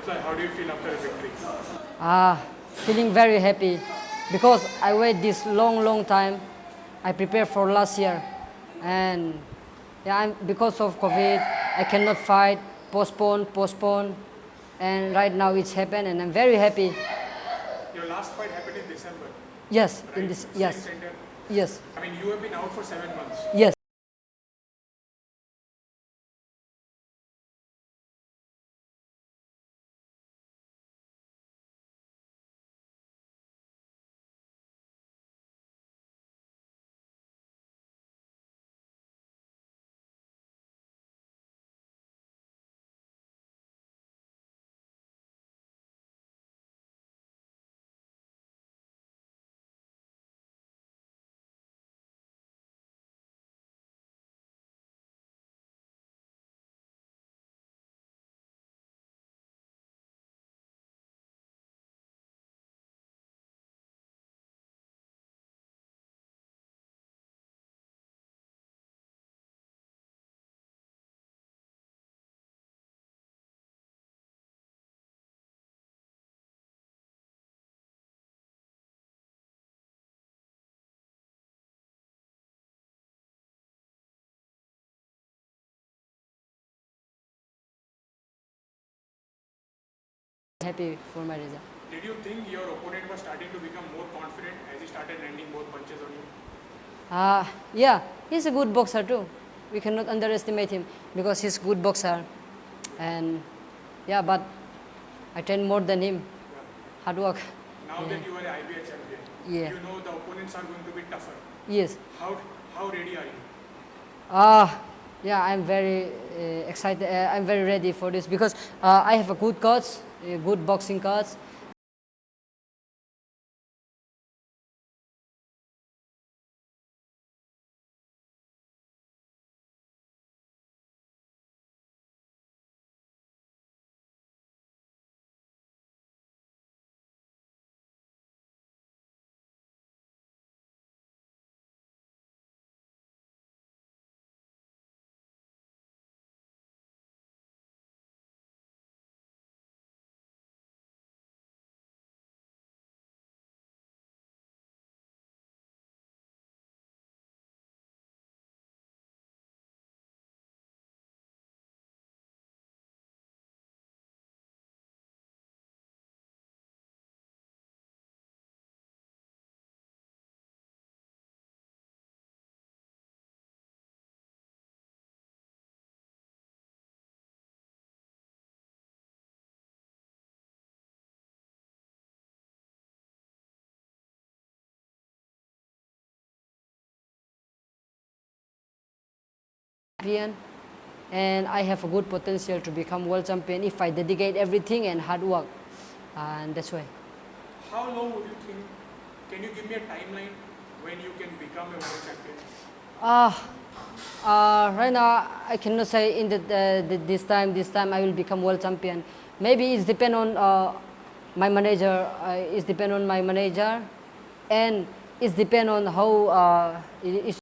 So how do you feel after a victory? Feeling very happy because I wait this long time. I prepared for last year, and yeah, because of COVID, I cannot fight, postpone, and right now it's happened, and I'm very happy. Your last fight happened in December, Yes, right? in this, Same yes, center. yes, I mean, you have been out for 7 months. yes. Happy for my result. Did you think your opponent was starting to become more confident as he started landing both punches on you? Yeah, he's a good boxer too. We cannot underestimate him because he's a good boxer, and yeah, but I train more than him. Hard work. Now that you are a IBA champion, Yeah. you know the opponents are going to be tougher. Yes. How ready are you? Yeah, I'm very excited. I'm very ready for this because I have a good coach, a good boxing coach. Champion, and I have a good potential to become world champion if I dedicate everything and hard work, and that's why. How long would you think? Can you give me a timeline when you can become a world champion? Right now I cannot say in this time I will become world champion. Maybe it's depend on my manager. It's depend on my manager, and it's depend on how it's